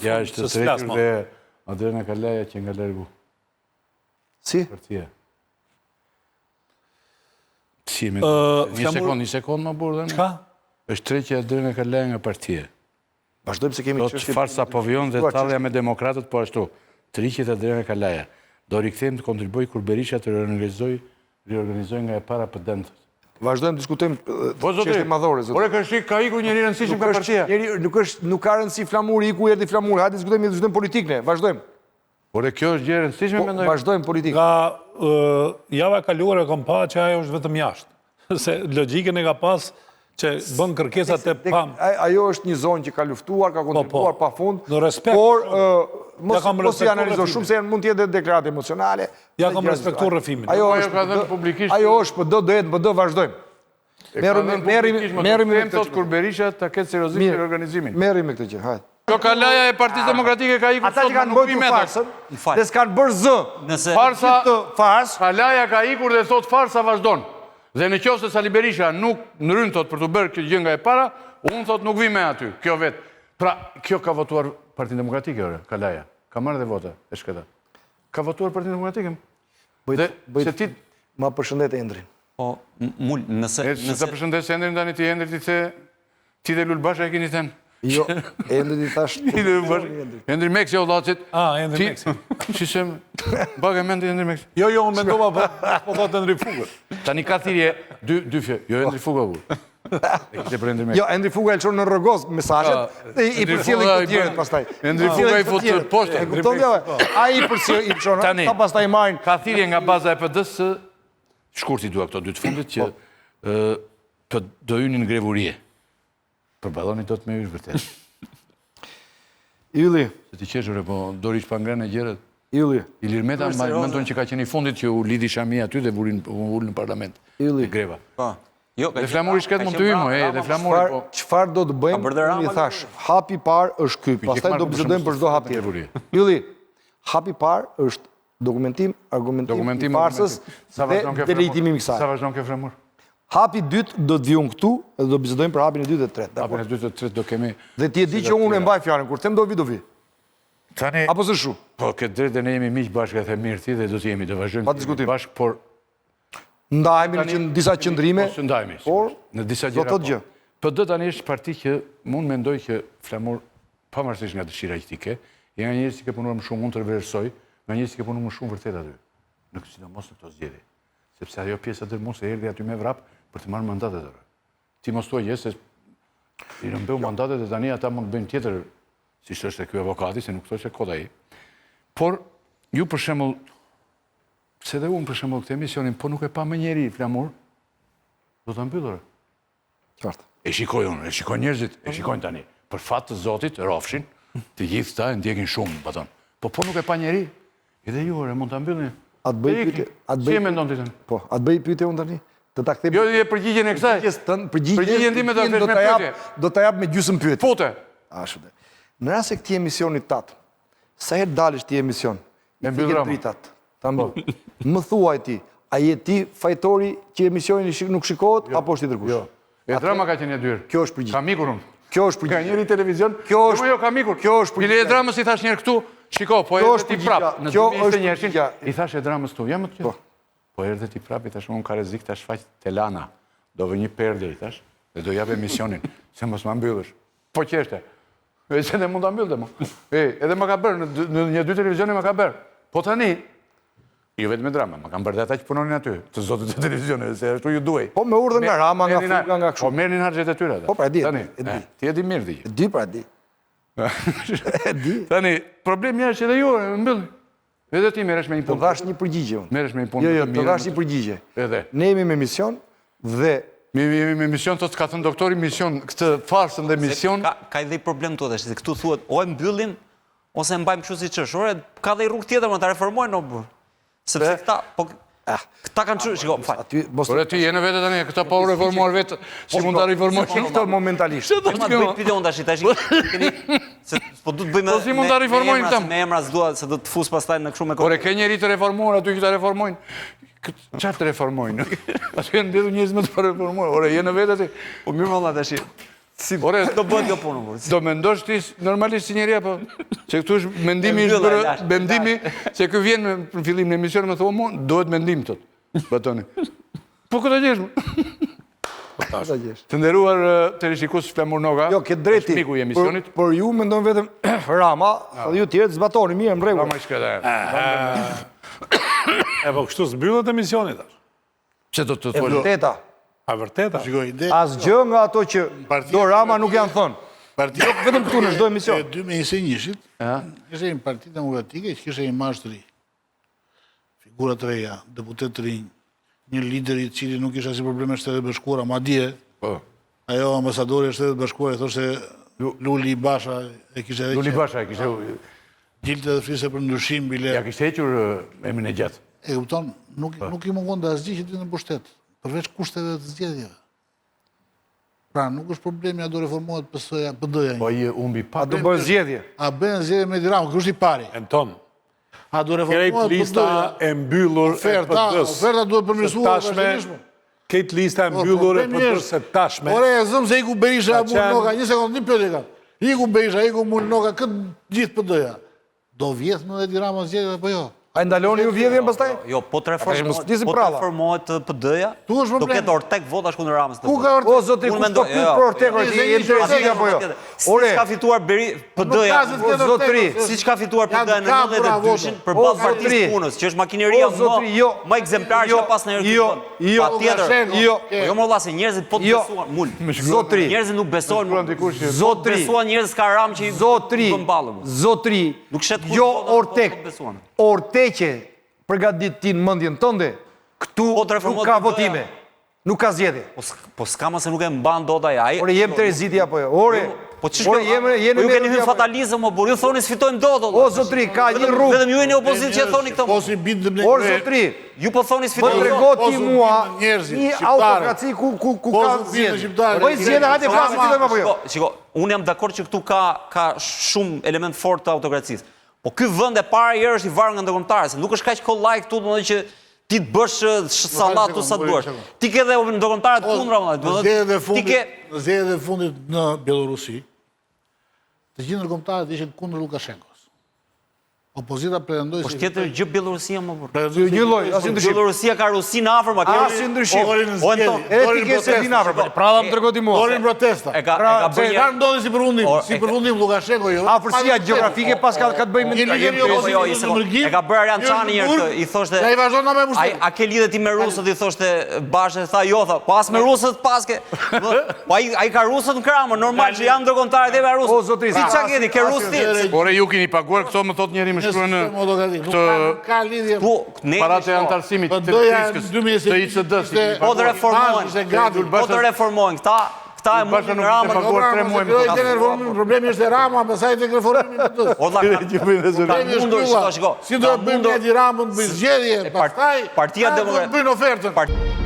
Ja është të trekur dhe Adriana Kalaja që nga lërgu. Si? Partia. Si, një sekund më burë dhe Qka? është trekja Adriana Kalaja nga partia. Vazhdojmë se kemi Do të farsa pavion dhe talja me demokratët, po ashtu. Trekja Adriana Kalaja. Do rikthejmë të kontriboj kur Berisha të riorganizoj nga e para për dëndët. Vazhdojmë diskutojmë çështje madhore. Ore këshik, ka iku njëri rëndësishëm ka partia. Nuk ka rëndësi flamuri, iku erdi flamuri. Hajde diskutojmë dhe politikë ne, vazhdojmë. Ore kjo është gjë rëndësishme mendoj. Vazhdojmë politikë. Nga java kaluar e kom pa që ajo është vetëm jashtë. Se logjikën e ka pas që bën kërkesat e pam. Ajo është një zonë që ka luftuar, ka kontribuar pa fund, në respekt, por mos i analizo shumë se mund të jetë deklaratë emocionale. Ja kam respektuar rrëfimin. Ajo është PD, do jetë PD, vazhdojmë. Merrim me këtë kur Berisha ta ketë seriozisht në organizimin. Merrim me këtë gjë, hajde. Kjo Kalaja e Partisë Demokratike ka ikur sot në nuk bime farsën, dhe s'kanë bërë zë. Farsa, Kalaja ka ikur dhe thot farsa vazhdon. Dhe në qoftë se Sali Berisha nuk nëryn thot për të bërë kjo gjë nga e para, unë thot nuk vi me aty, kjo vetë. Pra, kjo ka votuar Partinë Demokratike, ore, Kalaja. Ka marrë dhe vota, e shketa. Ka votuar Partinë Demokratike. Bëjt, ma përshëndet Endrin. Po, mull, nëse... Se ta përshëndet se Endrin, tani ti Endrit i the, ti dhe Lulbasha e kini thënë. Jo, Endrit i thash... Endri Meksi, o lacit. Endri Meksi. Që se baga mendi Endri Meksi. Jo, unë mendova, po thot Endri Fuga. Tani ka thirje, dy fje, jo Endri Fuga u. Jo, Endri Fuga e lëshon në rëgoz mesazhet, i përcjellin këtë tjerët pastaj. Endri Fuga i fut poshtë. E kupton jo? Ai i lëshon, ta pastaj marrin. Ka thirje nga baza e PD-s, shkurti dua këto dy të fundit që do hynin në grevurie. Përballoni do të me hyrë vërtet. Ylli. Se ti qeshore, po Dori Shpangren e gjerët. Ylli. Ilir Meta mendon që ka qenë i fundit që u lidhi Shami aty dhe ullë në parlament. Ylli. Greva. Dhe flamuri shket mund të hymë, dhe flamuri po... Çfarë do të bëjmë, unë i thash, hapi parë është ky, pastaj do bisedojmë për çdo hap tjetër. Ylli, hapi parë është dokumentim, argumentim i farsës dhe delegitimimi i kësaj. Sa vazhdon kjo flamur? Hapi dytë do të vijun këtu dhe do bisedojmë për hapin e dytë dhe të tretë. Hapin e dytë dhe të tretë do kemi... Dhe ti e di që unë e mbaj fjalën, kur them do vi. Tani... Apo së shu? Po, këtë drejtë dhe ne jemi miq bashkë e the mirë ti dhe do të jemi, do vazhdojmë bashkë, por... Ndajemi në disa qëndrime, por në disa gjëra do të gjë. PD tani është parti që mund mendoj që flamur, pavarësisht nga dëshira që ti ke, nga njerëz që ke punuar më shumë mund të revërsoj, nga njerëz që ke punuar më shumë vërtet aty. Në sidomos në këto zgjedhje. Sepse ajo pjesa dërmon se erdhi aty me vrap për të marrë mandatet aty. Ti mos thuaj se i rëmbeu mandatet e tani ata mund të bëjnë tjetër, siç është ky avokati, se nuk thoshte kod ai. Por ju për shembull, se dhe unë për shembull këtë emisionin, po nuk e pa më njeri flamur, do ta mbyllur. Qartë. E shikoj unë, e shikoj njerëzit, e shikojnë tani. Për fat të Zotit, rofshin, të gjithë ta e ndjekin shumë, paton. Po nuk e pa njeri, edhe ju ore mund ta mbyllni. Atë bëj pyetje, si e mendon ti tani? Po, atë bëj pyetje unë tani. Të ta kthem. Jo, je përgjigjen e kësaj. Përgjigjen time do të vesh me pyetje. Do ta jap me gjysmë pyetje. Fute. Ashtu. Në rast se këtij emisionit tat, sa herë dalësh ti emision? Me mbyll dritat. Ta mbyll. Më thuaj ti, a je ti fajtori që emisioni nuk shikohet apo është tjetër kush? Jo. E drama ka qenë e dyrë. Kjo është përgjigje. Kam ikur unë. Kjo është përgjigje. Ka njëri televizion. Kjo është jo kam ikur. Kjo është përgjigje. Bile e dramës i thash njerë këtu, shiko, po erdhe ti prap. Kjo është përgjigje. I thash e dramës tu, jam të kjo. Po erdhe ti prap, i thash unë ka rrezik ta shfaq Telana. Do vë një perde, i thash, dhe do jap emisionin, se mos ma mbyllësh. Po qeshte. Se ne mund ta mbyllte mo. Edhe më ka bërë në një dy televizione më ka bërë. Po tani jo vetëm me drama, më kanë bërë ata që punonin aty, të zotët e televizionit, se ashtu ju duaj. Po me urdhën nga Rama, nga Fuga, nga kështu. Po merrnin harxhet e tyre ata. Po pra e di. Ti e di mirë ti. E di pra e di. E di. Tani, problemi është edhe ju mbyllni. Edhe ti merresh me një punë. Të dhash një përgjigje unë. Merresh me një punë. Jo, të dhash një përgjigje. Edhe. Ne jemi me mision dhe me mision të ka thënë doktori mision, këtë farsën dhe mision. Ka edhe problem të dhe, këtu thuhet o e mbyllin, ose e mbajmë kështu si ç'është. Ore, ka edhe rrugë tjetër, më ta reformojnë o burr. Sepse këta, po këta kanë çu, shiko, fal. Por ti je në vetë tani, këta po reformuar vetë, si mund ta reformojnë këto momentalisht. Po ma bëj pyetje unë tash, keni se po du të bëjmë. Po si mund ta reformojnë këta? Me emra s'dua se do të fus pastaj në kështu me. Por e ke njëri të reformuar aty që ta reformojnë. Çfarë të reformojnë? Atë kanë ndërtuar njerëz më të reformuar. Ore, je në vetë ti. Po mirë valla tash. Ore, Do bëhet kjo punë, burr. do mendosh ti normalisht si njeri apo? Që këtu është mendimi i bërë, mendimi se ky vjen në fillim në emision më thonë, duhet mendim tot. Batoni. Po këtë gjesh më. Të nderuar televizionist Flamur Noga. Jo, ke drejti. Miku i emisionit. Por ju mendon vetëm Rama, dhe ju tjerë zbatoni mirë në rregull. Rama i shkëta. E po kështu s'mbyllet emisioni tash. Çe do të E thonë? vërteta. A vërteta? Asgjë nga ato që do Rama nuk janë thënë. Partia Vetëm këtu në çdo emision. e 2021-shit, kishte një parti demokratike që kishte një imazh të ri. Figura të reja, deputet të rinj, një lider i cili nuk kishte asnjë problem me Shtetet e Bashkuara, madje Po. ajo ambasadori e Shtetet e Bashkuara thoshte Luli Basha e kishte Luli Basha e kishte dilte dhe fliste për ndryshim bile. ja kishte hequr emrin e gjatë. E kupton, nuk i mungon asgjë që të në pushtet, përveç kushteve të zgjedhjeve. Pra, nuk është problemi a do reformohet PD-ja. Po i humbi pa. A do bëjë zgjedhje. A bën zgjedhje me Dirama, kështu është i pari. Anton, A do krejt reformohet lista PD-ja. e mbyllur e PD-s. Oferta duhet përmirësuar tashme, vazhdimisht. këtë lista e mbyllur e PD-s së tashme. Ore, e zëm se iku Berisha, Ka Mul qenë- Noga, një sekundë, një pyetje kam. Iku Berisha, iku Mul Noga, këtë gjithë PD-ja. Do vjedh më dhe Dirama zgjedhjet apo jo? A i ndaloni ju vjedhjen pastaj? Jo, po të nisim pralla. reformohet PD-ja, Tu është do problemi. ketë Ortek votash kundër Ramës. Ku ka O, zotri, Unë ku mendoj, do pyet jo. për Ortekun, ti je interesik apo jo? Ore, Siç ka fituar PD-ja, O, zotri, siç ka fituar PD-ja në Janë ka pra 92-shin vota. përballë O, Partisë zotri. Punës, që është makineria O, zotri, jo. më ekzemplar që ka pas në herë Jo, jo, Patjetër. Lukashenko, jo. Po jo më valla se njerëzit po të Jo. besuan, mul. Zotri, Njerëzit nuk besojnë. Shkruan dikush që- Zotri, Besuan njerëz ka Ram që i Zotri, bën ballën. zotri, Nuk shet kush jo votat, po Ortek, të besuan. Orteqe, përgatit ti në mendjen tënde, këtu Po të nuk reformohet ka PD-ja. votime, nuk ka zgjedhje. Po s'ka më se nuk e mban dot ai. Ore, jem Tereziti apo jo? Ore, Po ç'është? ore, jeni ju keni me hyrë fatalizëm, o burr, ju thoni s'fitojmë dot. O, zotri, ka një rrugë. Vetëm ju jeni opozitë që thoni këtë. Po si bindëm ne. Or, zotri, Ju po thoni më s'fitojmë dot. trego Po ti su mua bindën njerëzit, një shqiptarët. autokraci ku Po ka su bindën zgjedhje. shqiptarët. Po i zgjedhje, hajde flasim ti apo jo? Shiko, unë jam dakord që këtu ka shumë element fort të autokracisë. Po ky vend e para herë është i varur nga ndërkombëtarët, se nuk është kaq kollaj këtu, domethënë që ti të bësh sallat tu sa të duash. Ti ke edhe ndërkombëtarët kundra, Në domethënë. zgjedhjet e fundit në Bielorusi, të gjithë ndërkombëtarët ishin kundër Lukashenkos. Opozita pretendoi Po tjetër gjë Bielorusia më burr. Një lloj, asnjë ndryshim. Bielorusia ka Rusinë afër, ma Asnjë ndryshim. Dorin në O, Anton, zgjedhje. Edhe ti ke se din afër, pralla më trego ti mua. Dorin protesta. E ka Se bërë ka ndodhi si përfundim, O, si e ka- përfundim Lukashenko jo. Afërsia gjeografike pas ka të bëjë me Një lider jo, Po jo, i sekond. E ka bërë Ariançani një herë, i thoshte Ja i vazhdon na me Ai pushtet. a ke lidhje ti me rusët, i thoshte Bashe, tha jo, tha, po as me rusët paske. Po ai ka rusët në krahë, normal që janë ndërkombëtarët e rusët. O, zotri, si çka keni, ke rus ti? Ore, ju keni paguar këto, më thot njeri më shkruan Nuk ka lidhje. Po, ne paratë e antarësimit të PD-ja Kriskës, 2020 të ICD-s. ishte- po të reformojnë. Ishte gati. Po të reformojnë këta e Basha mundin nuk Rama. e paguar 3 muaj më Problemi është e Rama, pastaj tek reformimi i PD-s. O valla, Problemi është mundur, ky. shiko. Si do të bëjmë Edi Ramën bëj zgjedhje, pastaj Partia do të Demokratike. bëjnë ofertën.